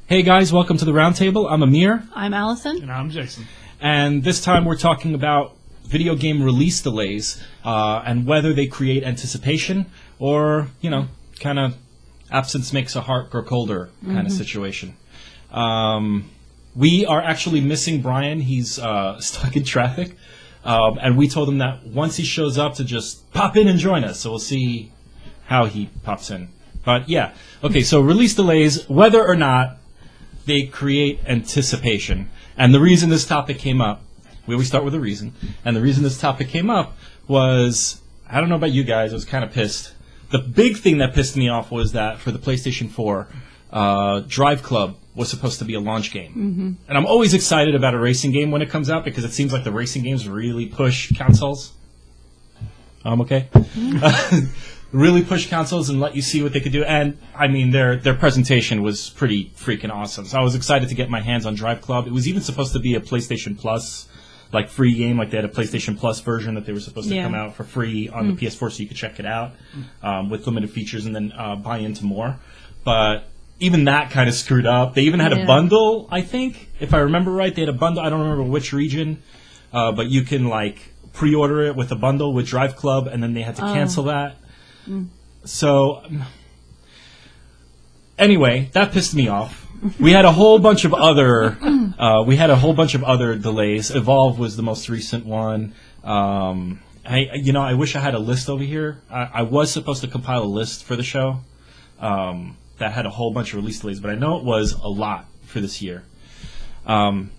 Hey guys, welcome to the Roundtable. I'm Amir. I'm Allison. And I'm Jason. And this time we're talking about video game release delays and whether they create anticipation or, kind of absence makes a heart grow colder kind of situation. We are actually missing Brian. He's stuck in traffic. And we told him that once he shows up to just pop in and join us. So we'll see how he pops in. But yeah, okay, so release delays, whether or not they create anticipation. And the reason this topic came up, we always start with a reason, and the reason this topic came up was, I don't know about you guys, I was kind of pissed. The big thing that pissed me off was that for the PlayStation 4, Drive Club was supposed to be a launch game. Mm-hmm. And I'm always excited about a racing game when it comes out because it seems like the racing games really push consoles. Okay? Really push consoles and let you see what they could do. And, I mean, their presentation was pretty freaking awesome. So I was excited to get my hands on Drive Club. It was even supposed to be a PlayStation Plus, free game. Like, they had a PlayStation Plus version that they were supposed to come out for free on the PS4 so you could check it out with limited features and then buy into more. But even that kind of screwed up. They even had a bundle, I think. If I remember right, they had a bundle. I don't remember which region. But you can, pre-order it with a bundle with Drive Club, and then they had to cancel that. So, anyway, that pissed me off. We had a whole bunch of other delays. Evolve was the most recent one. I wish I had a list over here. I was supposed to compile a list for the show that had a whole bunch of release delays, but I know it was a lot for this year. And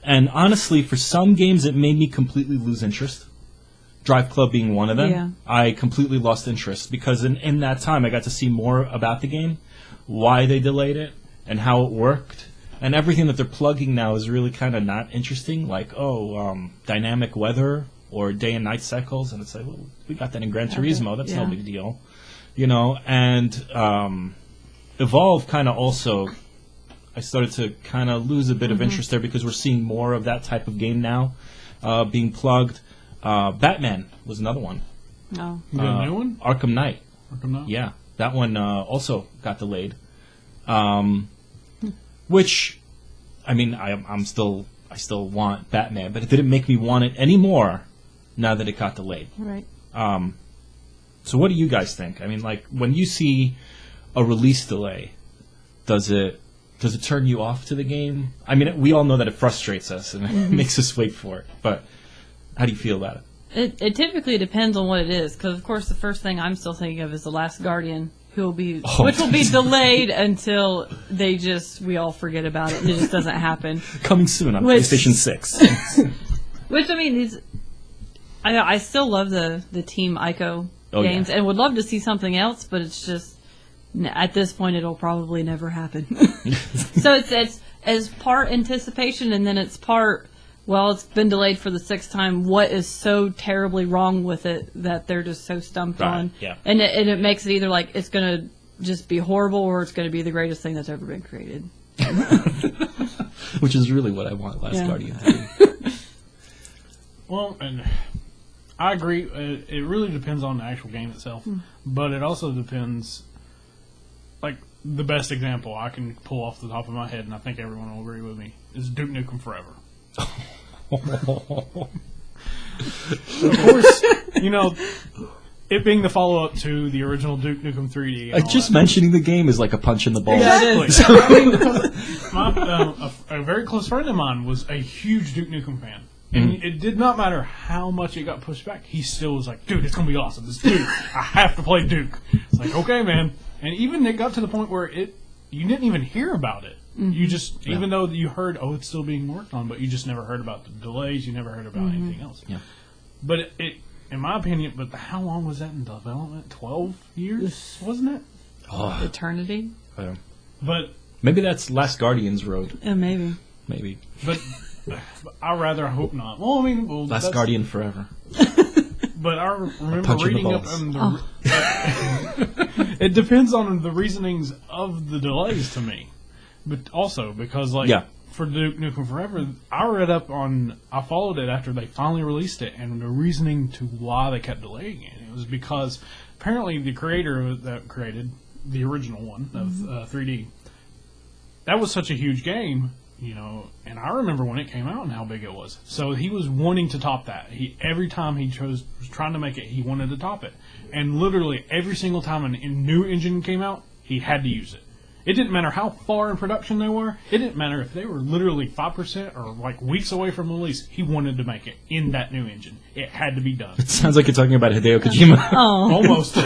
honestly, for some games, it made me completely lose interest. Drive Club being one of them. Yeah. I completely lost interest because in that time I got to see more about the game, why they delayed it, and how it worked. And everything that they're plugging now is really kind of not interesting, dynamic weather or day and night cycles. And it's like, well, we got that in Gran Turismo. That's no big deal. And Evolve kind of also, I started to kind of lose a bit of interest there because we're seeing more of that type of game now being plugged. Batman was another one. Oh. You got a new one? Arkham Knight. Arkham Knight? Yeah. That one also got delayed. Which, I mean, I still want Batman, but it didn't make me want it anymore now that it got delayed. Right. So what do you guys think? I mean, when you see a release delay, does it turn you off to the game? I mean, we all know that it frustrates us and it makes us wait for it, but how do you feel about it? It typically depends on what it is, because of course the first thing I'm still thinking of is The Last Guardian, which will be delayed until we all forget about it and it just doesn't happen. Coming soon on PlayStation 6. Which, I mean, I still love the Team Ico games and would love to see something else, but it's just, at this point it'll probably never happen. So it's as part anticipation and then it's part, well, it's been delayed for the 6th time. What is so terribly wrong with it that they're just so stumped on? Yeah. And it makes it either it's going to just be horrible or it's going to be the greatest thing that's ever been created. Which is really what I want Last Guardian to be. Well, and I agree. It really depends on the actual game itself. But it also depends, the best example I can pull off the top of my head, and I think everyone will agree with me, is Duke Nukem Forever. Of course, it being the follow-up to the original Duke Nukem 3D. Just mentioning the game is like a punch in the balls. Exactly. A very close friend of mine was a huge Duke Nukem fan. And it did not matter how much it got pushed back. He still was like, dude, it's going to be awesome. It's Duke. I have to play Duke. It's like, okay, man. And even it got to the point where you didn't even hear about it. You just, even though you heard, it's still being worked on, but you just never heard about the delays. You never heard about anything else. Yeah. But it, in my opinion, how long was that in development? 12 years, wasn't it? Oh. Eternity. But maybe that's Last Guardian's road. Yeah, maybe. But I rather hope not. Well, I mean, Last Guardian forever. But I remember reading up on it depends on the reasonings of the delays to me. But also because, for Duke Nukem Forever, I followed it after they finally released it, and the reasoning to why they kept delaying it. It was because apparently the creator that created the original one of 3D that was such a huge game, and I remember when it came out and how big it was. So he was wanting to top that. Every time he was trying to make it, he wanted to top it. And literally every single time a new engine came out, he had to use it. It didn't matter how far in production they were. It didn't matter if they were literally 5% or like weeks away from release. He wanted to make it in that new engine. It had to be done. It sounds like you're talking about Hideo Kojima. Oh. Almost.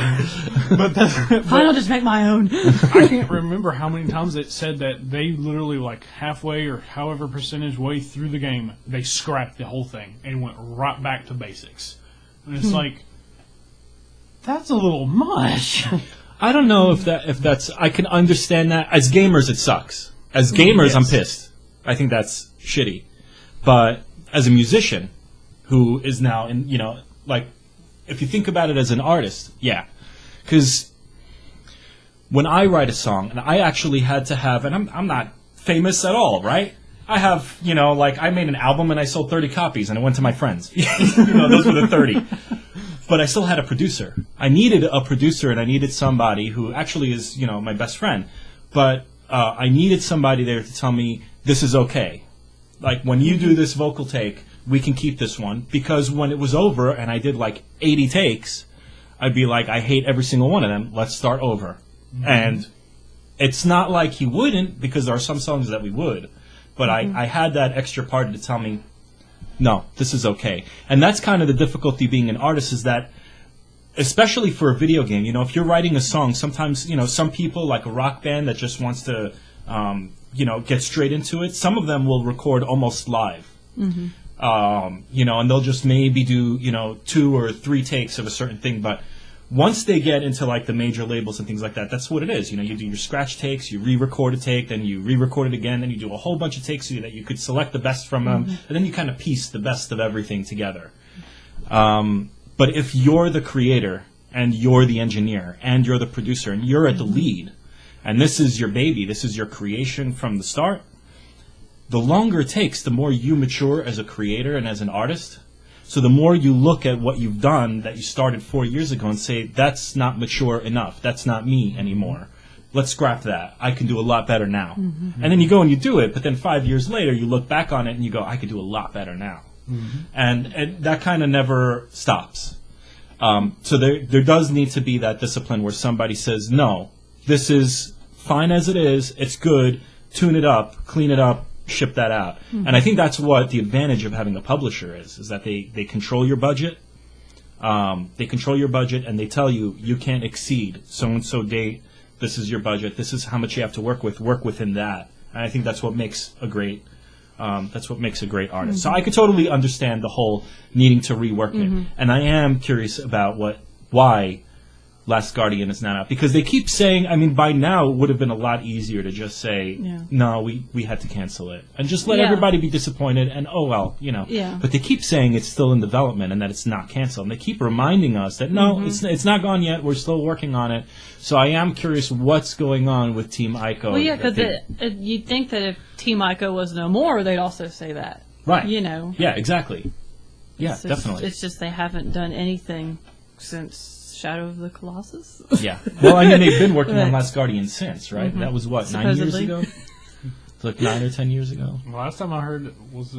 I'll just make my own. I can't remember how many times it said that they literally like halfway or however percentage way through the game, they scrapped the whole thing and went right back to basics. And it's like, that's a little much. I don't know if that's. I can understand that. As gamers, it sucks. As gamers, yes. I'm pissed. I think that's shitty. But as a musician, who is now in, like, if you think about it as an artist, yeah, because when I write a song, and I actually had to have, and I'm not famous at all, right? I have, like, I made an album and I sold 30 copies, and it went to my friends. Those were the 30. But I still had a producer. I needed a producer, and I needed somebody who actually is, my best friend. But I needed somebody there to tell me, this is okay. Like, when you do this vocal take, we can keep this one. Because when it was over, and I did like 80 takes, I'd be like, I hate every single one of them. Let's start over. Mm-hmm. And it's not like he wouldn't, because there are some songs that we would. But I had that extra party to tell me, no, this is okay. And that's kind of the difficulty being an artist, is that, especially for a video game, if you're writing a song, sometimes, some people, like a rock band that just wants to, get straight into it, some of them will record almost live. Mm-hmm. And they'll just maybe do, 2 or 3 takes of a certain thing. But once they get into, like, the major labels and things like that, that's what it is. You do your scratch takes, you re-record a take, then you re-record it again, then you do a whole bunch of takes so that you could select the best from them, and then you kind of piece the best of everything together. But if you're the creator, and you're the engineer, and you're the producer, and you're at the lead, and this is your baby, this is your creation from the start, the longer it takes, the more you mature as a creator and as an artist. So the more you look at what you've done that you started 4 years ago and say, that's not mature enough, that's not me anymore, let's scrap that, I can do a lot better now. Mm-hmm. And then you go and you do it, but then 5 years later you look back on it and you go, I could do a lot better now. Mm-hmm. And that kind of never stops. So there does need to be that discipline where somebody says, no, this is fine as it is, it's good, tune it up, clean it up, ship that out. Mm-hmm. And I think that's what the advantage of having a publisher is that they control your budget. They control your budget, and they tell you, you can't exceed so-and-so date, this is your budget, this is how much you have to work within that. And I think that's what makes a great artist. Mm-hmm. So I could totally understand the whole needing to rework it. And I am curious about why Last Guardian is not out, because they keep saying, I mean, by now it would have been a lot easier to just say, no, we had to cancel it, and just let everybody be disappointed, and oh well, Yeah. But they keep saying it's still in development and that it's not canceled, and they keep reminding us that no, it's not gone yet, we're still working on it. So I am curious what's going on with Team Ico. Well, yeah, because you'd think that if Team Ico was no more, they'd also say that. Right. Yeah, exactly. Yeah, definitely. It's just they haven't done anything since Shadow of the Colossus. Yeah. Well, I mean, they've been working on Last Guardian since, right? Mm-hmm. That was what, Supposedly. 9 years ago? Like 9 or 10 years ago? Last time I heard it was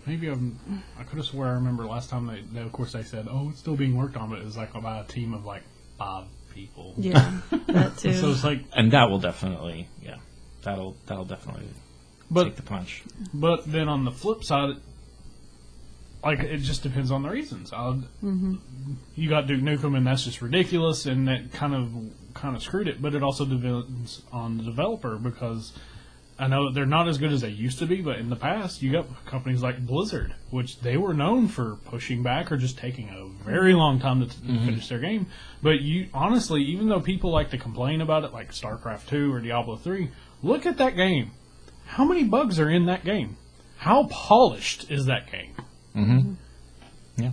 maybe I could have swore I remember last time they of course they said, oh, it's still being worked on, but it was like about a team of like 5 people. Yeah, that too. So it's like, and that will definitely, that'll definitely take the punch. But then on the flip side, like, it just depends on the reasons. You got Duke Nukem, and that's just ridiculous, and that kind of screwed it. But it also depends on the developer, because I know that they're not as good as they used to be. But in the past, you got companies like Blizzard, which they were known for pushing back or just taking a very long time to finish their game. But honestly, even though people like to complain about it, like StarCraft 2 or Diablo 3, look at that game. How many bugs are in that game? How polished is that game? Mm-hmm. Yeah.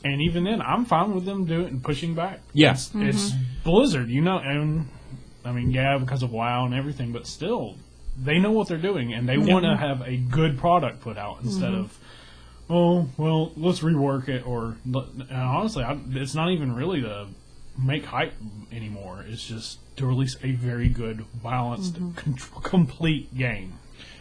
And even then, I'm fine with them doing it and pushing back. Yeah. It's Blizzard, and I mean, because of WoW and everything, but still, they know what they're doing, and they want to have a good product put out instead of, oh, well, let's rework it, or, and honestly, it's not even really make hype anymore. It's just to release a very good, balanced, complete game.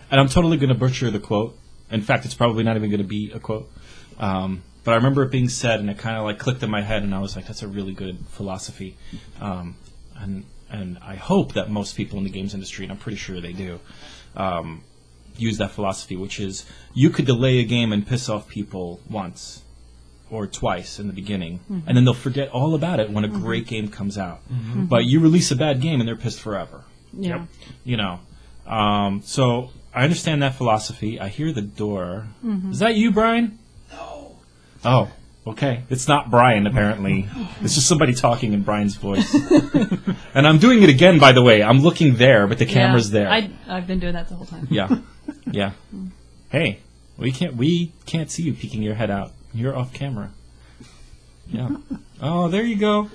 And I'm totally going to butcher the quote. In fact, it's probably not even going to be a quote. But I remember it being said, and it kind of like clicked in my head, and I was like, "That's a really good philosophy." And I hope that most people in the games industry, and I'm pretty sure they do, use that philosophy, which is you could delay a game and piss off people once or twice in the beginning, and then they'll forget all about it when a great game comes out. But you release a bad game, and they're pissed forever. Yeah. You know. So I understand that philosophy. I hear the door. Is that you, Brian? No. Oh, okay. It's not Brian, apparently. It's just somebody talking in Brian's voice. And I'm doing it again, by the way. I'm looking there, but the camera's there. I've been doing that the whole time. Yeah. Hey, we can't see you peeking your head out. You're off camera. Yeah. Oh, there you go.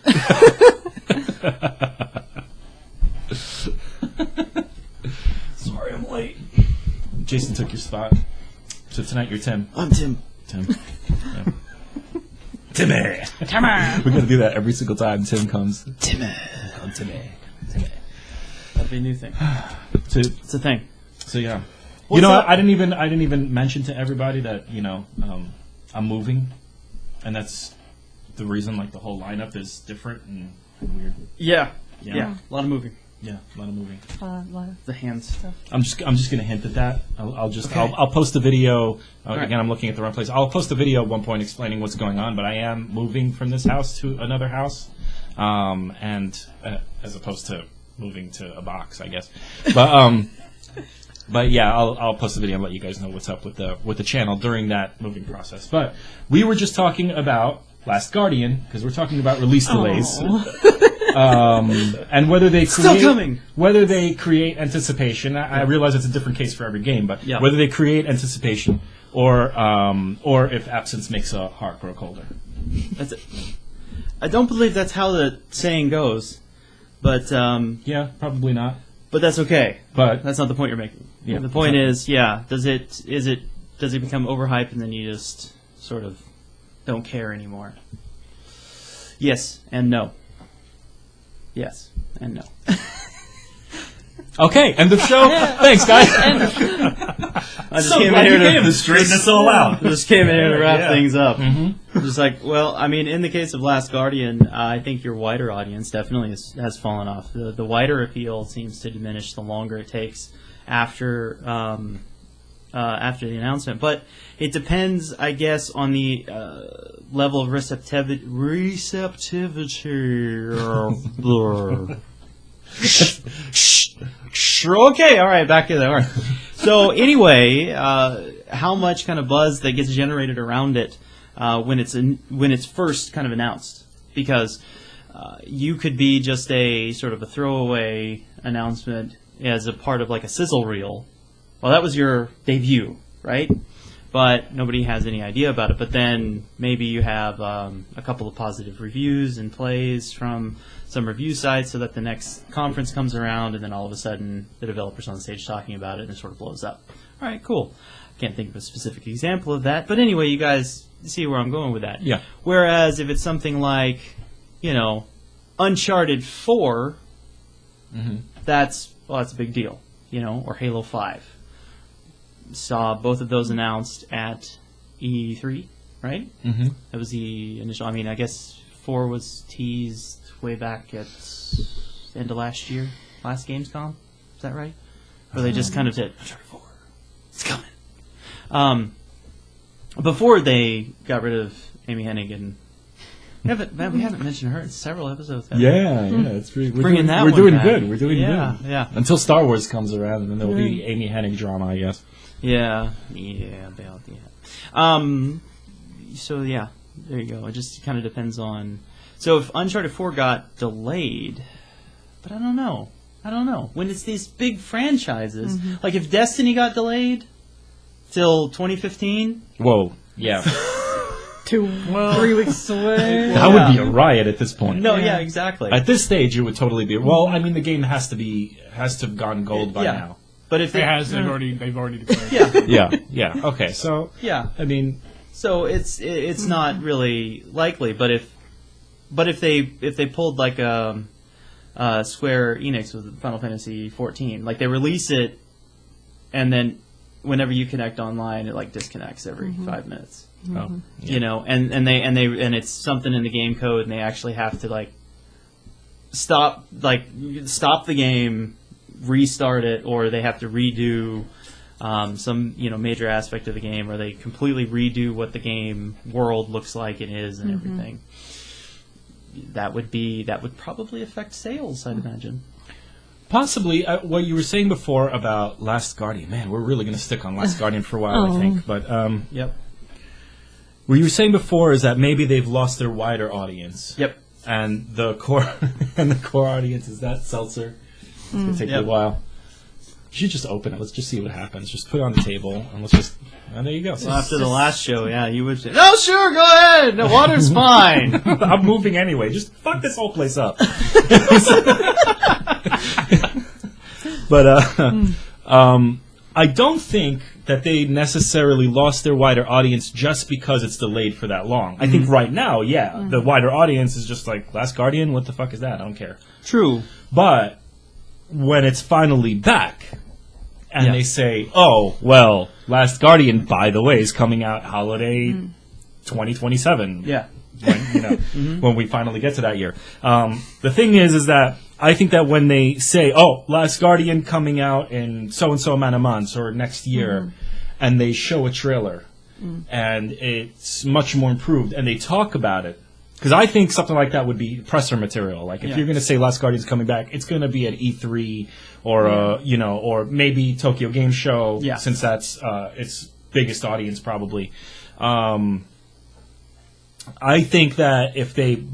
Sorry, I'm late. Jason took your spot. So tonight you're Tim. I'm Tim. Yeah. Timmy. We're going to do that every single time Tim comes. Timmy. I'm Timmy. That'd be a new thing. It's a thing. So yeah. What's up? I didn't even mention to everybody that, I'm moving, and that's the reason like the whole lineup is different and weird. Yeah. Yeah. A lot of moving. Yeah, a lot of moving. The hands. Stuff. I'm just gonna hint at that. I'll post a video. Right. Again, I'm looking at the wrong place. I'll post a video at one point explaining what's going on. But I am moving from this house to another house, and as opposed to moving to a box, I guess. But yeah, I'll post a video and let you guys know what's up with the channel during that moving process. But we were just talking about Last Guardian because we're talking about release delays. And whether they create anticipation. I realize it's a different case for every game, but whether they create anticipation or if absence makes a heart grow colder. That's it. I don't believe that's how the saying goes, but yeah, probably not. But that's okay. But that's not the point you're making. Yeah, the point is, does it become overhyped and then you just sort of don't care anymore? Yes and no. Yes and no. Okay, end of show. Thanks, guys. I just came in here to straighten this all out. Just came in here to wrap things up. Just like, well, I mean, in the case of Last Guardian, I think your wider audience definitely has fallen off. The wider appeal seems to diminish the longer it takes after the announcement. But it depends, I guess, on the level of receptivity. Okay, all right, back to that. All right. So anyway, how much kind of buzz that gets generated around it when it's first kind of announced? Because you could be just a sort of a throwaway announcement as a part of like a sizzle reel. Well, that was your debut, right? But nobody has any idea about it. But then maybe you have a couple of positive reviews and plays from some review sites so that the next conference comes around and then all of a sudden the developer's on stage talking about it and it sort of blows up. All right, cool. Can't think of a specific example of that. But anyway, you guys see where I'm going with that. Yeah. Whereas if it's something like, Uncharted 4, that's a big deal, or Halo 5. Saw both of those announced at E3, right? Mm-hmm. That was the initial. I mean, I guess 4 was teased way back at the end of last year, last Gamescom. Is that right? Or they just kind of said, Uncharted 4, it's coming. Before they got rid of Amy Hennig and we haven't mentioned her in several episodes. Yeah, it's pretty. We're doing good. We're doing good. Yeah. Until Star Wars comes around, and then there'll be Amy Hennig drama, I guess. Yeah. So yeah, there you go. It just kind of depends on. So if Uncharted 4 got delayed, but I don't know. When it's these big franchises, like if Destiny got delayed till 2015. Whoa. Yeah. 3 weeks away. That would be a riot at this point. No, yeah, exactly. At this stage, it would totally be. Well, I mean, the game has to have gone gold by now. But if they've already declared. Yeah. Okay, so yeah, I mean, so it's not really likely. But if but if they pulled like Square Enix with Final Fantasy 14, like they release it, and then whenever you connect online, it like disconnects every 5 minutes. Oh, yeah. You know, and it's something in the game code, and they actually have to like stop the game, restart it, or they have to redo some major aspect of the game, or they completely redo what the game world looks like and is and everything. That would probably affect sales, I'd imagine. Possibly. What you were saying before about Last Guardian, man, we're really going to stick on Last Guardian for a while, I think. But Yep. what you were saying before is that maybe they've lost their wider audience. Yep. And the core audience is that seltzer. It's going to take you a while. You should just open it. Let's just see what happens. Just put it on the table, and let's just... And there you go. Well, after the last show, yeah, you would say, "No, sure, go ahead. The water's fine." I'm moving anyway. Just fuck this whole place up. But I don't think that they necessarily lost their wider audience just because it's delayed for that long. I think right now, the wider audience is just like, Last Guardian, what the fuck is that? I don't care. True. But when it's finally back, and they say, oh, well, Last Guardian, by the way, is coming out holiday 2027. Yeah. When we finally get to that year. The thing is that I think that when they say, oh, Last Guardian coming out in so-and-so amount of months or next year, and they show a trailer, and it's much more improved, and they talk about it, because I think something like that would be presser material. Like, if you're going to say Last Guardian's coming back, it's going to be at E3 or, or maybe Tokyo Game Show, since that's its biggest audience probably. I think that if they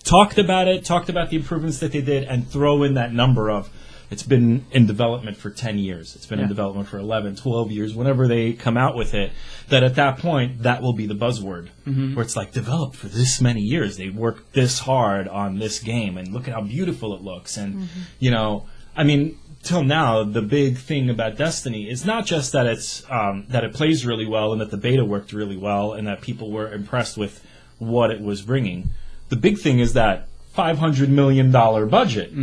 talked about the improvements that they did, and throw in that number of, it's been in development for 10 years, it's been in development for 11, 12 years, whenever they come out with it, that at that point, that will be the buzzword, where it's like, developed for this many years, they worked this hard on this game, and look at how beautiful it looks, and, I mean, till now, the big thing about Destiny is not just that it's that it plays really well, and that the beta worked really well, and that people were impressed with what it was bringing. The big thing is that $500 million budget.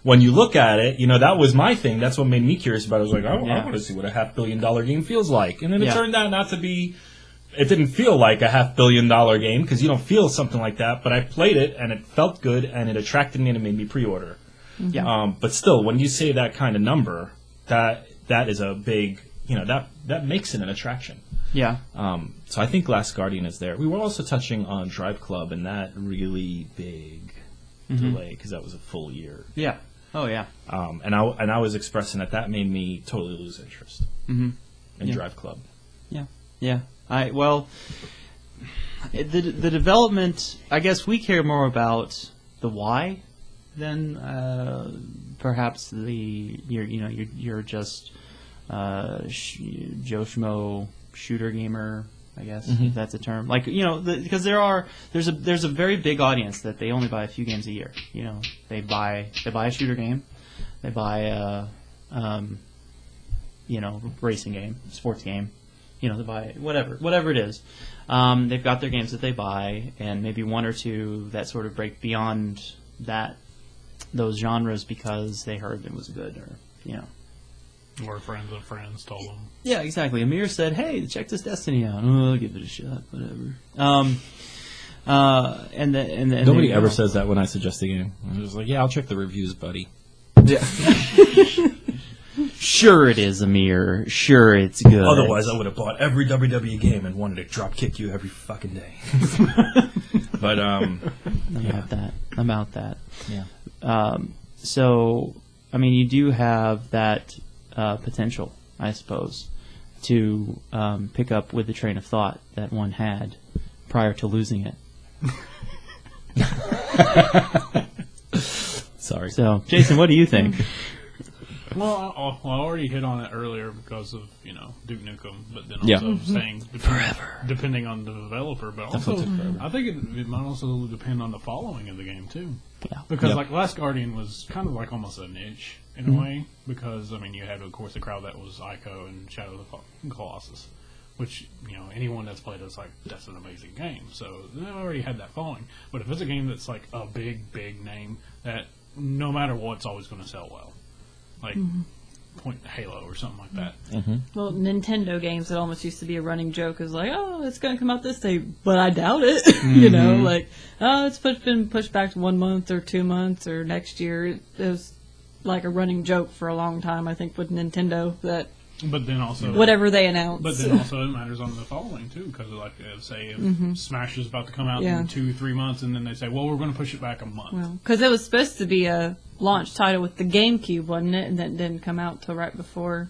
When you look at it, that was my thing. That's what made me curious about it. I was like, I want to see what a $500 million game feels like. And then it turned out not to be... It didn't feel like a $500 million game, because you don't feel something like that. But I played it, and it felt good, and it attracted me, and it made me pre-order. But still, when you say that kind of number, that is a big... that makes it an attraction. Yeah. So I think Last Guardian is there. We were also touching on Drive Club and that really big delay, because that was a full year. Yeah. Oh yeah. And I was expressing that made me totally lose interest in Drive Club. Yeah. Yeah. The development. I guess we care more about the why than perhaps you're just Joe Schmo shooter gamer, I guess, if that's a term. Like, because there's a very big audience that they only buy a few games a year. They buy a shooter game, they buy a racing game, sports game. They buy whatever it is. They've got their games that they buy, and maybe one or two that sort of break beyond those genres because they heard it was good, or Or friends of friends told them. Yeah, exactly. Amir said, "Hey, check this Destiny out." Oh, I'll give it a shot. Whatever. And then Nobody ever says that when I suggest a game. I'm just like, yeah, I'll check the reviews, buddy. Yeah. Sure, it is, Amir. Sure, it's good. Otherwise, I would have bought every WWE game and wanted to drop kick you every fucking day. But about that. Yeah. So, I mean, you do have that potential, I suppose, to pick up with the train of thought that one had prior to losing it. Sorry. So, Jason, what do you think? Well, I already hit on it earlier because of Duke Nukem, but then also saying depending on the developer, but also I think it might also depend on the following of the game too. Yeah. Because like Last Guardian was kind of like almost a niche in a way, because you had of course the crowd that was Ico and Shadow of the Colossus, which, anyone that's played it's like, that's an amazing game. So they already had that following. But if it's a game that's like a big, big name that no matter what, it's always going to sell well. Like Point Halo or something like that. Well, Nintendo games, it almost used to be a running joke. Is like, oh, it's going to come out this day, but I doubt it. It's been pushed back to 1 month or 2 months or next year. It was like a running joke for a long time, I think, with Nintendo, that But then also whatever they announce. But then also it matters on the following too, because like say if Smash is about to come out in 2-3 months, and then they say, well, we're going to push it back a month. Because it was supposed to be a launch title with the GameCube, wasn't it? And that didn't come out till right before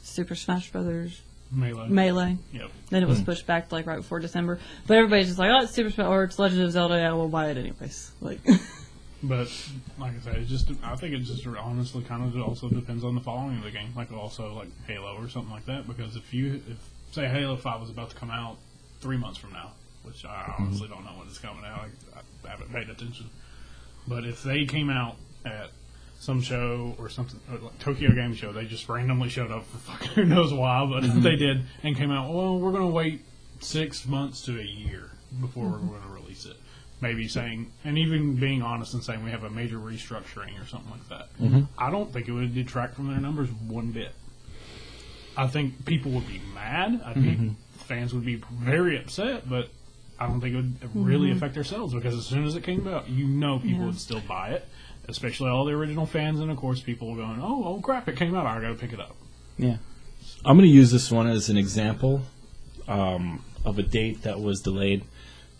Super Smash Brothers Melee. Yep. Then it was pushed back like right before December. But everybody's just like, oh, it's Super Smash or it's Legend of Zelda. Yeah, we'll buy it anyways. Like. But like I said, I think it just honestly kind of also depends on the following of the game. Like also like Halo or something like that. Because if say Halo 5 was about to come out 3 months from now, which I honestly don't know when it's coming out. I haven't paid attention. But if they came out at some show or something, like Tokyo Game Show, they just randomly showed up for fucking who knows why, but they did, and came out, well, we're going to wait 6 months to a year before we're going to release it. Maybe saying, and even being honest and saying we have a major restructuring or something like that. I don't think it would detract from their numbers one bit. I think people would be mad. I think fans would be very upset, but I don't think it would really affect their sales, because as soon as it came out, people would still buy it, especially all the original fans, and of course people were going, oh crap, it came out, I got to pick it up. Yeah. I'm going to use this one as an example of a date that was delayed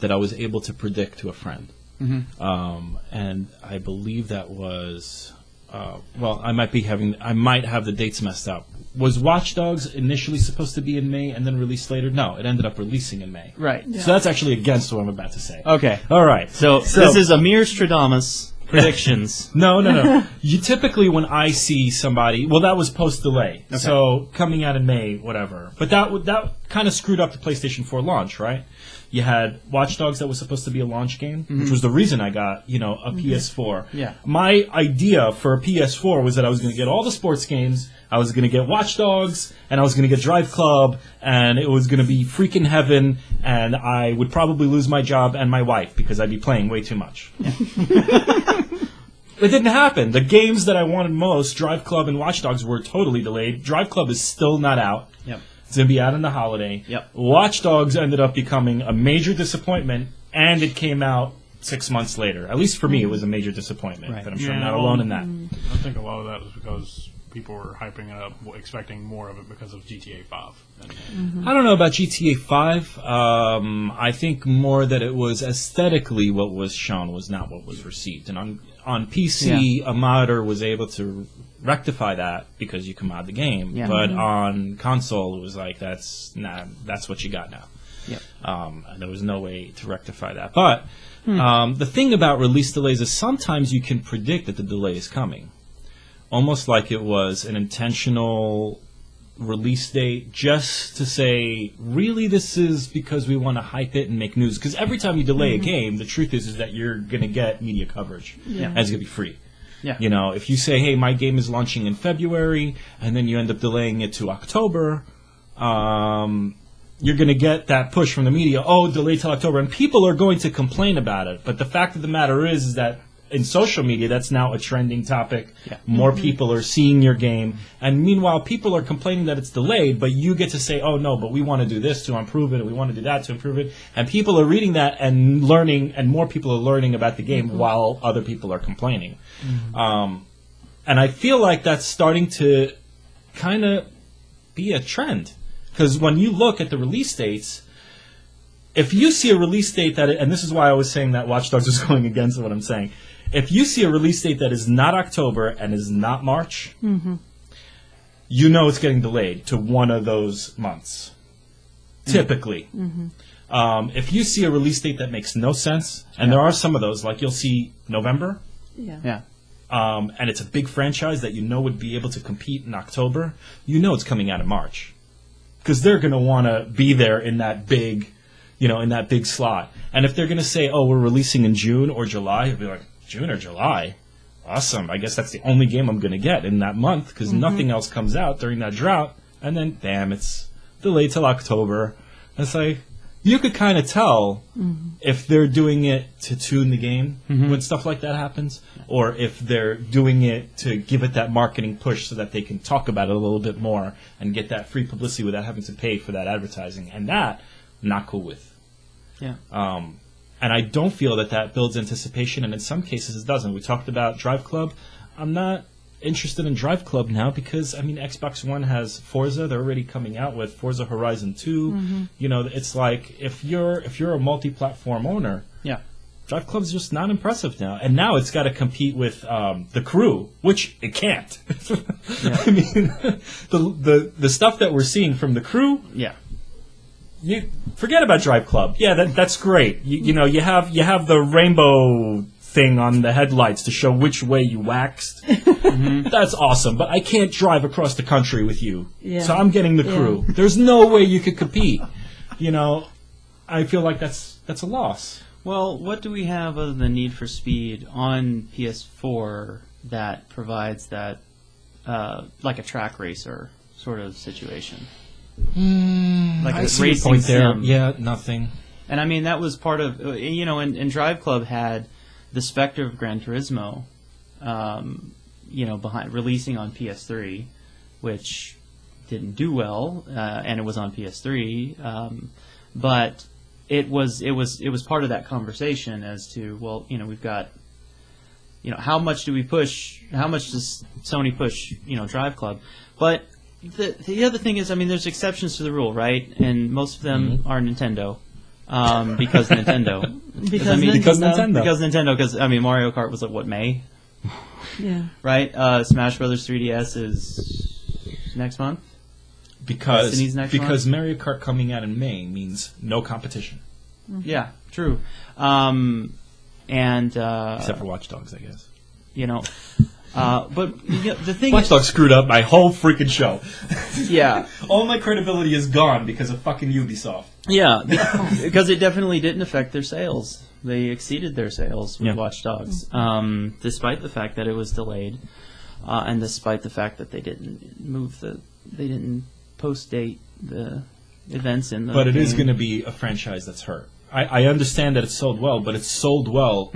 that I was able to predict to a friend. And I believe that was, I might have the dates messed up. Was Watch Dogs initially supposed to be in May and then released later? No, it ended up releasing in May. Right. Yeah. So that's actually against what I'm about to say. Okay. All right. So this is Amir Stradamus predictions. No. You typically, when I see somebody, that was post-delay. Okay. So coming out in May, whatever. But that kind of screwed up the PlayStation 4 launch, right? You had Watch Dogs that was supposed to be a launch game, which was the reason I got, a PS4. Yeah. My idea for a PS4 was that I was going to get all the sports games, I was going to get Watch Dogs, and I was going to get Drive Club, and it was going to be freaking heaven, and I would probably lose my job and my wife because I'd be playing way too much. Yeah. It didn't happen. The games that I wanted most, Drive Club and Watch Dogs, were totally delayed. Drive Club is still not out. Yep. It's going to be out in the holiday. Yep. Watch Dogs ended up becoming a major disappointment, and it came out 6 months later. At least for me, it was a major disappointment. Right. But I'm sure I'm not alone in that. I think a lot of that was because people were hyping it up, expecting more of it because of GTA 5. I don't know about GTA 5. I think more that it was aesthetically what was shown was not what was received. And on PC, a modder was able to rectify that because you can mod the game. Yeah. But on console, it was like, that's what you got now. Yep. And there was no way to rectify that. But the thing about release delays is sometimes you can predict that the delay is coming. Almost like it was an intentional release date just to say, really, this is because we want to hype it and make news. Because every time you delay a game, the truth is that you're going to get media coverage. Yeah. And it's going to be free. Yeah. If you say, hey, my game is launching in February, and then you end up delaying it to October, you're going to get that push from the media, delay till October. And people are going to complain about it. But the fact of the matter is that in social media, that's now a trending topic. Yeah. More people are seeing your game. And meanwhile, people are complaining that it's delayed, but you get to say, oh, no, but we want to do this to improve it, and we want to do that to improve it. And people are reading that and learning, and more people are learning about the game while other people are complaining. And I feel like that's starting to kind of be a trend. Because when you look at the release dates, if you see a release date and this is why I was saying that Watch Dogs is going against what I'm saying. If you see a release date that is not October and is not March, you know it's getting delayed to one of those months, typically. If you see a release date that makes no sense, and there are some of those, like you'll see November, and it's a big franchise that would be able to compete in October, it's coming out in March. Because they're going to want to be there in that big, in that big slot. And if they're going to say, we're releasing in June or July, you'll be like, June or July? Awesome. I guess that's the only game I'm going to get in that month because nothing else comes out during that drought. And then, bam, it's delayed till October. It's like, you could kind of tell if they're doing it to tune the game when stuff like that happens, or if they're doing it to give it that marketing push so that they can talk about it a little bit more and get that free publicity without having to pay for that advertising. And that, I'm not cool with. Yeah. And I don't feel that builds anticipation, and in some cases it doesn't. We talked about Drive Club. I'm not interested in Drive Club now because, I mean, Xbox One has Forza. They're already coming out with Forza Horizon 2. You know, it's like, if you're a multi-platform owner, Yeah. Drive Club's just not impressive now. And now it's got to compete with The Crew, which it can't. I mean, the stuff that we're seeing from The Crew, Yeah. you forget about Drive Club. Yeah, that's great. You know, you have the rainbow thing on the headlights to show which way you waxed. That's awesome. But I can't drive across the country with you, so I'm getting The Crew. There's no way you could compete. You know, I feel like that's a loss. Well, what do we have other than Need for Speed on PS4 that provides that, like a track racer sort of situation? Like I a see your racing point there. sim. Yeah, nothing. And I mean, that was part of, you know, and Drive Club had the specter of Gran Turismo, you know, releasing on PS3, which didn't do well, and it was on PS3, but it was part of that conversation as to, well, you know, we've got, you know, how much does Sony push, you know, Drive Club? But the other thing is, I mean, there's exceptions to the rule, right? And most of them are Nintendo. Because Nintendo. Because Nintendo. Because I mean, Mario Kart was like, what, May? Yeah. Right? Smash Brothers 3DS is next month? Destiny's next Because month? Mario Kart coming out in May means no competition. Yeah, true. And Except for Watch Dogs, I guess. you know, but you know, the thing Watch is, Dogs screwed up my whole freaking show. yeah, All my credibility is gone because of fucking Ubisoft. yeah, because it definitely didn't affect their sales. They exceeded their sales with Watch Dogs, despite the fact that it was delayed, and despite the fact that they didn't post date the events in the. But it is game. going to be a franchise that's hurt. I understand that it sold well, but it sold well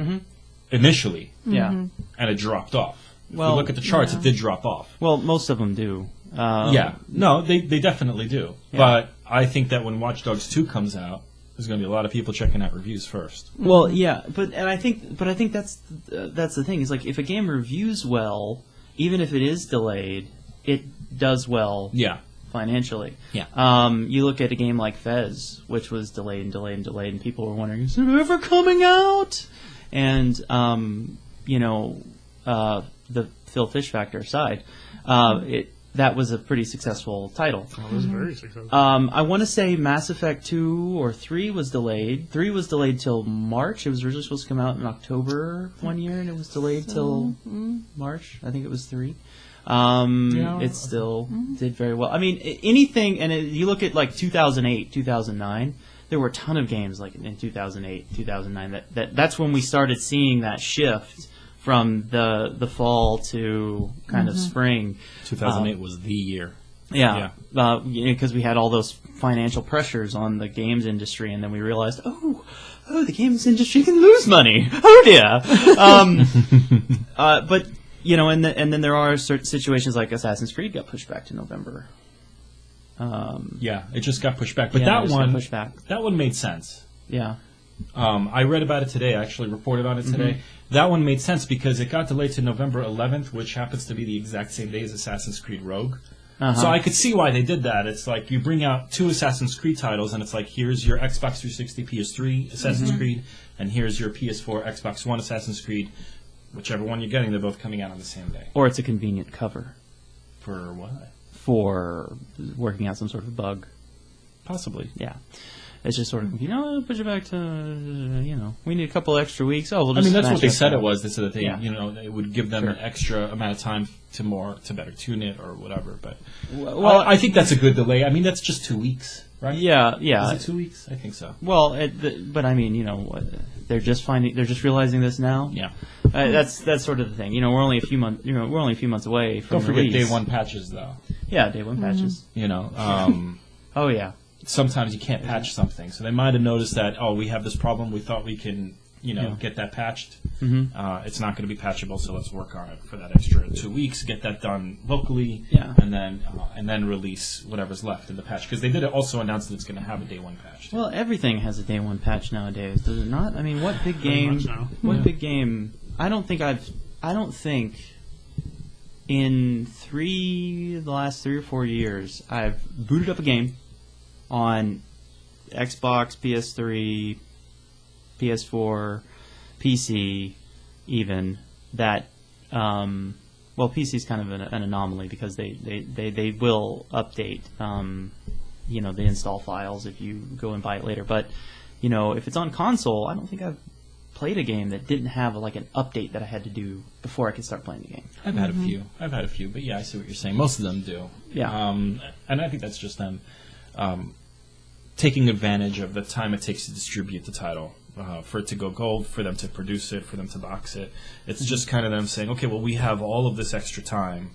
initially, Yeah. and it dropped off. If Well, you look at the charts, it did drop off. Well, most of them do. Yeah, no, they definitely do. Yeah. But I think that when Watch Dogs 2 comes out, there's going to be a lot of people checking out reviews first. Well, yeah, but I think that's the thing. Is like, if a game reviews well, even if it is delayed, it does well. Yeah. Financially. Yeah. You look at a game like Fez, which was delayed, and people were wondering, is it ever coming out? And, you know, the Phil Fish factor aside, that was a pretty successful title. It was very successful. I want to say Mass Effect 2 or 3 was delayed. 3 was delayed till March. It was originally supposed to come out in October one year, and it was delayed till March. I think it was 3. It still did very well. I mean, anything, and you look at like 2008, 2009, there were a ton of games like in 2008, 2009, that's when we started seeing that shift from the fall to kind of spring. 2008 was the year. Yeah, because we had all those financial pressures on the games industry, and then we realized, oh, the games industry can lose money. Oh dear. But you know, and then there are certain situations like Assassin's Creed got pushed back to November. Yeah, it just got pushed back. But Yeah, it just got pushed back. that one made sense. Yeah. I read about it today. I actually reported on it today. That one made sense because it got delayed to November 11th, which happens to be the exact same day as Assassin's Creed Rogue. So I could see why they did that. It's like you bring out 2 Assassin's Creed titles, and it's like, here's your Xbox 360 PS3 Assassin's Creed, and here's your PS4 Xbox One Assassin's Creed. Whichever one you're getting, they're both coming out on the same day. Or it's a convenient cover For what? for working out some sort of bug. Possibly. Yeah. It's just sort of, push it back to, we need a couple extra weeks. Oh, we'll I just mean, that's smash what they it said out. it was. They said that they, Yeah. it would give them Sure. an extra amount of time to better tune it or whatever. But Well, I think that's a good delay. I mean, that's just 2 weeks, right? Yeah. Is it 2 weeks? I think so. Well, but I mean, they're just realizing this now. Yeah. That's sort of the thing. We're only a few months away from Don't forget release. day one patches, though. Yeah, day one patches. Oh yeah. sometimes you can't patch something. So they might have noticed that, oh, we have this problem. We thought we can, get that patched. Mm-hmm. It's not going to be patchable, so let's work on it for that extra 2 weeks. Get that done locally, Yeah. and then release whatever's left in the patch. Because they did also announce that it's going to have a day one patch. Well, everything has a day one patch nowadays, does it not? I mean, what big game? much now. What big game? I don't think in the last 3 or 4 years, I've booted up a game on Xbox, PS3, PS4, PC, even that. Well, PC is kind of an anomaly because they will update, the install files if you go and buy it later. But if it's on console, I don't think I've played a game that didn't have like an update that I had to do before I could start playing the game. I've had a few, but yeah, I see what you're saying. Most of them do. Yeah. And I think that's just them taking advantage of the time it takes to distribute the title. For it to go gold, for them to produce it, for them to box it. It's just kind of them saying, okay, well, we have all of this extra time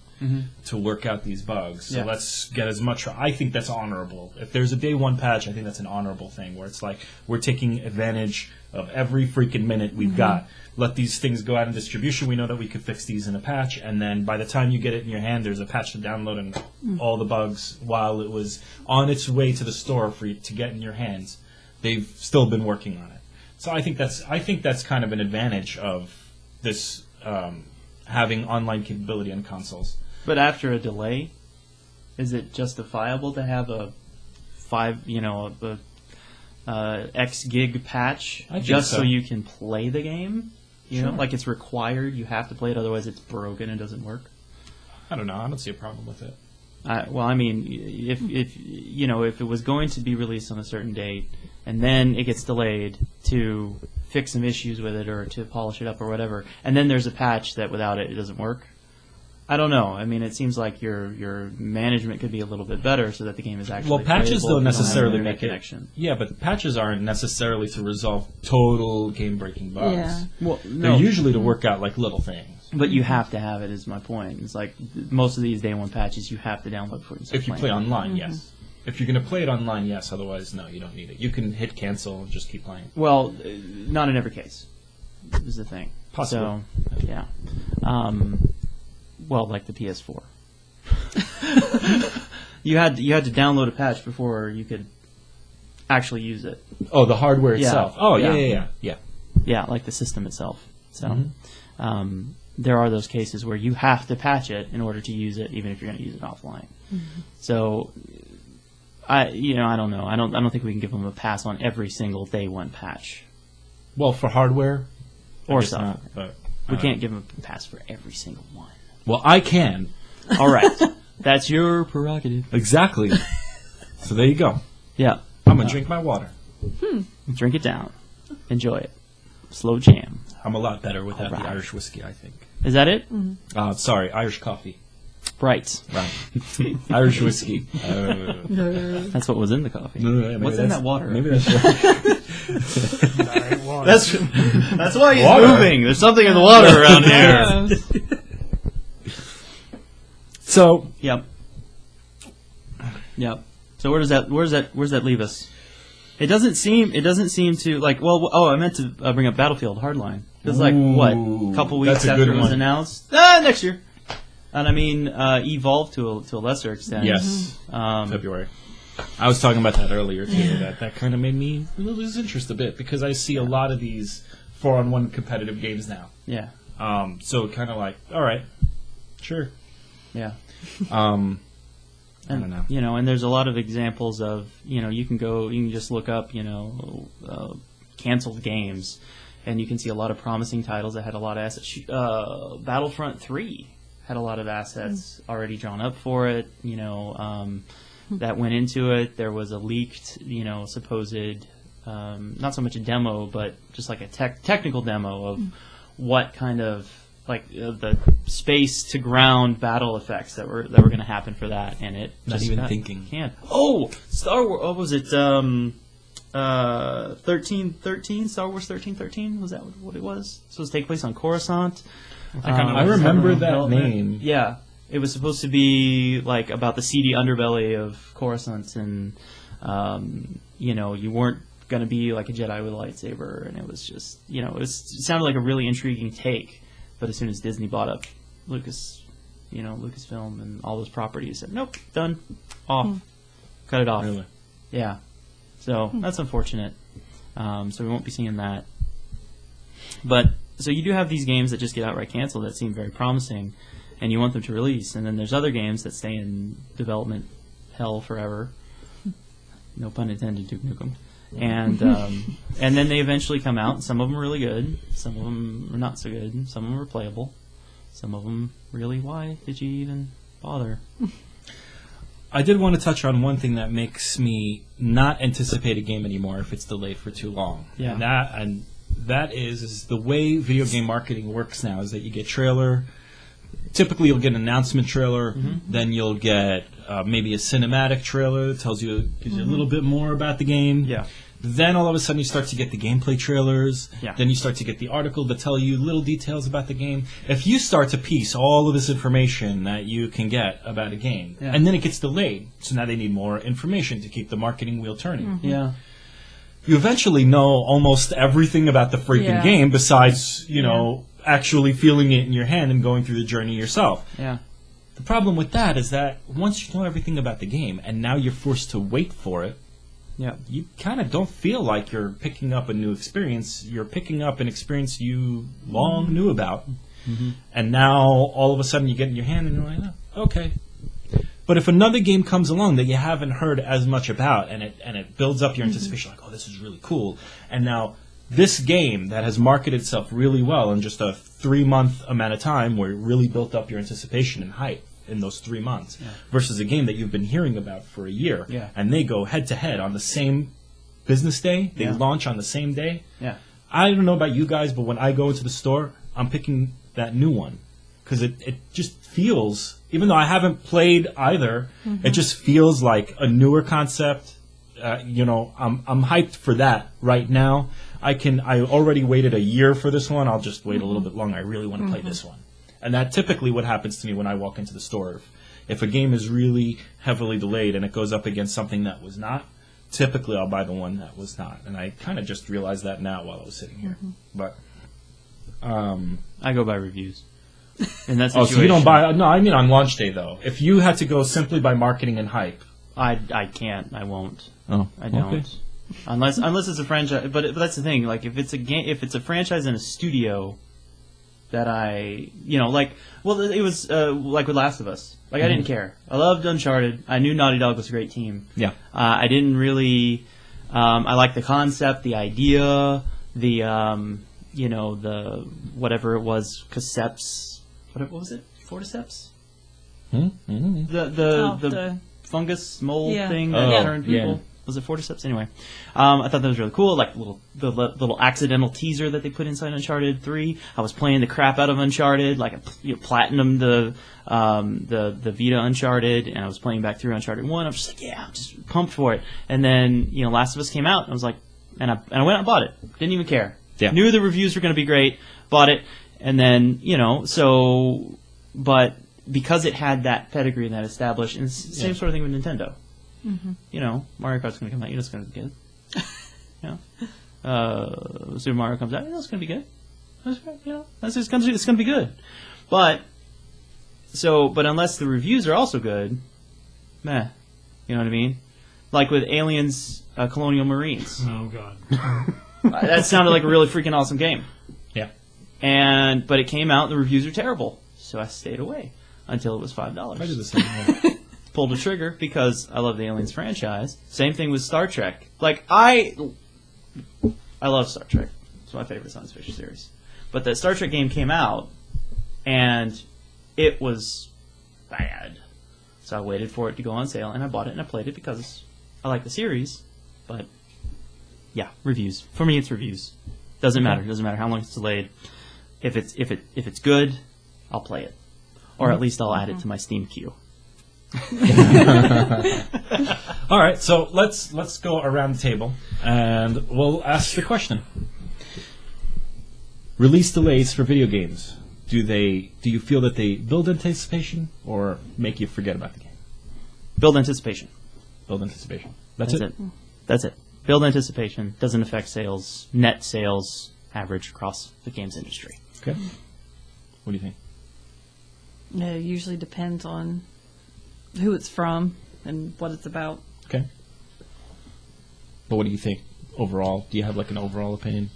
to work out these bugs, so let's get as much. I think that's honorable. If there's a day one patch, I think that's an honorable thing, where it's like we're taking advantage of every freaking minute we've got. Let these things go out in distribution. We know that we could fix these in a patch, and then by the time you get it in your hand, there's a patch to download and all the bugs while it was on its way to the store for you to get in your hands. They've still been working on it. So I think that's kind of an advantage of this having online capability on consoles. But after a delay, is it justifiable to have a X gig patch just so you can play the game? You know, like it's required. You have to play it, otherwise it's broken and doesn't work. I don't know. I don't see a problem with it. Well, I mean, if it was going to be released on a certain date and then it gets delayed to fix some issues with it or to polish it up or whatever, and then there's a patch that without it doesn't work, I don't know. I mean, it seems like your management could be a little bit better so that the game is actually well, patches playable don't if you necessarily have an make connection. it. Yeah, but patches aren't necessarily to resolve total game-breaking bugs. Yeah. Well, They're usually to work out like little things. But you have to have it, is my point. It's like most of these day one patches you have to download before you start If you playing. play online, yes. If you're going to play it online, yes. Otherwise, no, you don't need it. You can hit cancel and just keep playing. Well, not in every case, is the thing. Possible. So, yeah. Well, like the PS4. You had to download a patch before you could actually use it. Oh, the hardware Yeah. itself. Oh, Yeah. yeah. Yeah, like the system itself. So, there are those cases where you have to patch it in order to use it, even if you're going to use it offline. So, I don't know. I don't think we can give them a pass on every single day one patch Well, for hardware, or I guess software. not, but We can't give them a pass for every single one. Well, I can. All right, that's your prerogative. Exactly. So there you go. Yeah, I'm going to drink my water. drink it down, enjoy it, slow jam. I'm a lot better without All right. the Irish whiskey, I think. Is that it? Sorry, Irish coffee. Right. Right. Irish whiskey. That's what was in the coffee. Maybe What's in that water? Maybe that's That's why he's Water. moving. There's something in the water around here. So, Yep. So where does that leave us? It doesn't seem to like. Well, I meant to bring up Battlefield Hardline. It was like what, a couple weeks that's a after good it was one. announced. Next year. And I mean, Evolve to a lesser extent. yes, February. I was talking about that earlier, too. That kind of made me lose interest a bit, because I see a lot of these 4-on-1 competitive games now. Yeah. So kind of like, all right, sure. Yeah. I don't know. And there's a lot of examples of, you can just look up, canceled games, and you can see a lot of promising titles that had a lot of assets. Battlefront 3 had a lot of assets already drawn up for it, that went into it. There was a leaked, supposed, not so much a demo, but just like a technical demo of what kind of, like the space to ground battle effects that were going to happen for that, and it Not just even got thinking. canned. Oh, Star Wars. What was it? 1313. Star Wars 1313. Was that what it was? Supposed to take place on Coruscant. I remember that name. Yeah, it was supposed to be like about the seedy underbelly of Coruscant, and You weren't going to be like a Jedi with a lightsaber, and it was just, it sounded like a really intriguing take. But as soon as Disney bought up Lucasfilm and all those properties, said, nope, done, off, cut it off. Really? Yeah. So that's unfortunate. So we won't be seeing that. But so you do have these games that just get outright canceled that seem very promising, and you want them to release. And then there's other games that stay in development hell forever. No pun intended, Duke Nukem. And then they eventually come out, and some of them are really good, some of them are not so good, some of them are playable, some of them really, why did you even bother? I did want to touch on one thing that makes me not anticipate a game anymore if it's delayed for too long. Yeah. And that is the way video game marketing works now, is that you get trailer. Typically, you'll get an announcement trailer, then you'll get maybe a cinematic trailer that gives you a little bit more about the game. Yeah. Then all of a sudden you start to get the gameplay trailers. Yeah. Then you start to get the article that tell you little details about the game. If you start to piece all of this information that you can get about a game, and then it gets delayed, so now they need more information to keep the marketing wheel turning. Yeah. You eventually know almost everything about the freaking game besides, actually feeling it in your hand and going through the journey yourself. Yeah. The problem with that is that once you know everything about the game and now you're forced to wait for it, you kind of don't feel like you're picking up a new experience. You're picking up an experience you long knew about. And now all of a sudden you get it in your hand and you're like, oh, okay. But if another game comes along that you haven't heard as much about and it builds up your anticipation, like, oh, this is really cool. And now this game that has marketed itself really well in just a 3-month amount of time, where it really built up your anticipation and hype in those 3 months, versus a game that you've been hearing about for a year, and they go head to head on the same business day, they launch on the same day. I don't know about you guys, but when I go into the store, I'm picking that new one, because it just feels, even though I haven't played either, it just feels like a newer concept. I'm hyped for that right now. I already waited a year for this one. I'll just wait a little bit longer. I really want to play this one. And that typically what happens to me when I walk into the store. If a game is really heavily delayed and it goes up against something that was not, typically I'll buy the one that was not. And I kind of just realized that now while I was sitting here. But I go by reviews. In that oh, situation. so you don't buy? No, I mean on launch day though. If you had to go simply by marketing and hype, I can't. I won't. Oh, I don't. okay. Unless it's a franchise. But that's the thing. Like if it's a game, if it's a franchise in a studio that it was like with Last of Us. Like I didn't care. I loved Uncharted. I knew Naughty Dog was a great team. Yeah. I didn't really. I liked the concept, the idea, the whatever it was, Casseps. What was it? Cordyceps? The fungus mold thing that turned people. Yeah. Was it Cordyceps? Anyway, I thought that was really cool. Like the little accidental teaser that they put inside Uncharted 3. I was playing the crap out of Uncharted, like platinum the Vita Uncharted, and I was playing back through Uncharted 1. I was just like, I'm just pumped for it. And then Last of Us came out, and I was like, and I went and bought it. Didn't even care. Yeah. Knew the reviews were going to be great. Bought it, and then but because it had that pedigree and that established, and it's the same sort of thing with Nintendo. Mario Kart's going to come out. It's going to be good. Super Mario comes out. It's going to be good. It's going to be good. But unless the reviews are also good, meh. You know what I mean? Like with Aliens, Colonial Marines. Oh god. That sounded like a really freaking awesome game. Yeah. But it came out and the reviews are terrible, so I stayed away until it was $5. I did the same thing. Pulled the trigger because I love the Aliens franchise. Same thing with Star Trek. Like I love Star Trek. It's my favorite science fiction series. But the Star Trek game came out and it was bad. So I waited for it to go on sale and I bought it and I played it because I like the series. But yeah, reviews. For me it's reviews. Doesn't matter. Doesn't matter how long it's delayed. If it's good, I'll play it. Or at least I'll add it to my Steam queue. All right, so let's go around the table and we'll ask the question. Release delays for video games. Do you feel that they build anticipation or make you forget about the game? Build anticipation. Build anticipation. That's it. That's it. Build anticipation. Doesn't affect sales. Net sales average across the games industry. Okay. What do you think? It usually depends on who it's from and what it's about. Okay. But what do you think overall? Do you have like an overall opinion?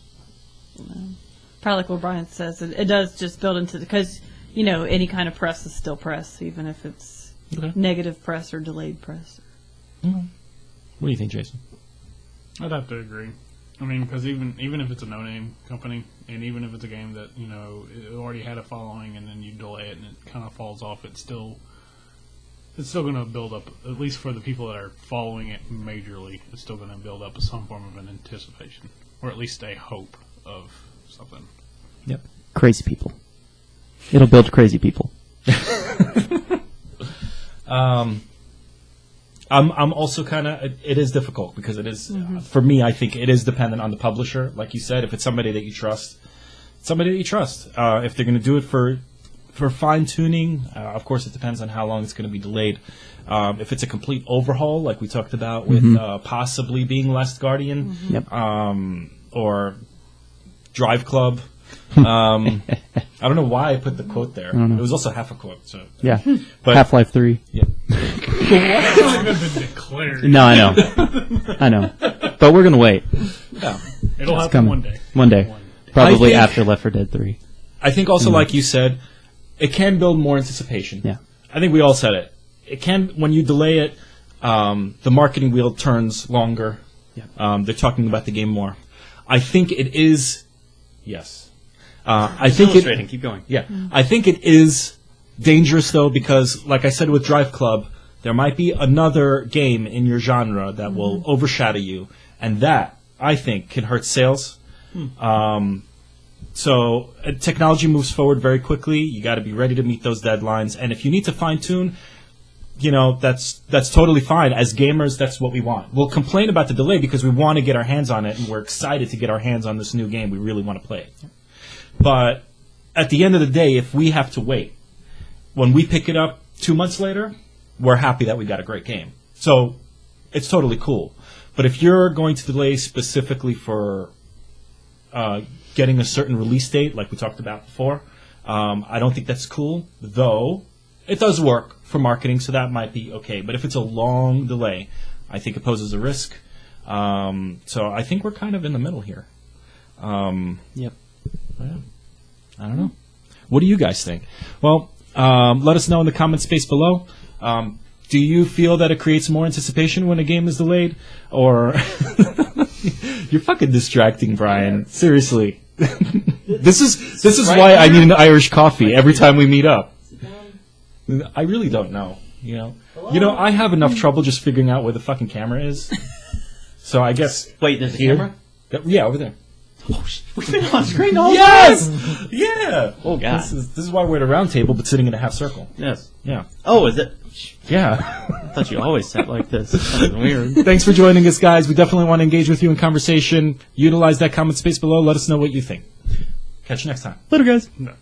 Probably like what Brian says. It does just build into because any kind of press is still press, even if it's negative press or delayed press. What do you think, Jason? I'd have to agree. I mean, because even if it's a no-name company, and even if it's a game that it already had a following, and then you delay it and it kind of falls off, it's still going to build up. At least for the people that are following it majorly, it's still going to build up some form of an anticipation, or at least a hope of something. Yep. Crazy people. It'll build crazy people. I'm also kind of, it is difficult because it is, for me, I think it is dependent on the publisher. Like you said, if it's somebody that you trust, If they're going to do it for fine tuning, of course it depends on how long it's going to be delayed. If it's a complete overhaul, like we talked about with possibly being Last Guardian, or Drive Club. I don't know why I put the quote there. It was also half a quote. So Yeah. But- Half-Life 3. yeah. It's not even been declared. No, I know. But we're going to wait. Yeah. It'll happen coming. one day. One day. Probably I think- after Left 4 Dead 3. I think also, like you said, it can build more anticipation. Yeah. I think we all said it. It can, when you delay it, the marketing wheel turns longer. Yeah. They're talking about the game more. I think it is, yes. I think it, Keep going. yeah. I think it is dangerous though because, like I said with Drive Club, there might be another game in your genre that will overshadow you, and that I think can hurt sales. So technology moves forward very quickly. You got to be ready to meet those deadlines, and if you need to fine tune, that's totally fine. As gamers, that's what we want. We'll complain about the delay because we want to get our hands on it, and we're excited to get our hands on this new game. We really want to play it. But at the end of the day, if we have to wait, when we pick it up 2 months later, we're happy that we got a great game. So it's totally cool. But if you're going to delay specifically for getting a certain release date, like we talked about before, I don't think that's cool, though it does work for marketing, so that might be okay. But if it's a long delay, I think it poses a risk. So I think we're kind of in the middle here. Yep. Yeah. I don't know. What do you guys think? Well, let us know in the comment space below. Do you feel that it creates more anticipation when a game is delayed? Or you're fucking distracting, Brian. Seriously. This is why I need an Irish coffee every time we meet up. I really don't know. I have enough trouble just figuring out where the fucking camera is. So I guess Wait, there's a here. camera? Yeah, over there. We've been on screen all Yes! Yeah! Oh, God. This is why we're at a round table, but sitting in a half circle. Yes. Yeah. Oh, is it? Yeah. I thought you always sat like this. That's weird. Thanks for joining us, guys. We definitely want to engage with you in conversation. Utilize that comment space below. Let us know what you think. Catch you next time. Later, guys. No.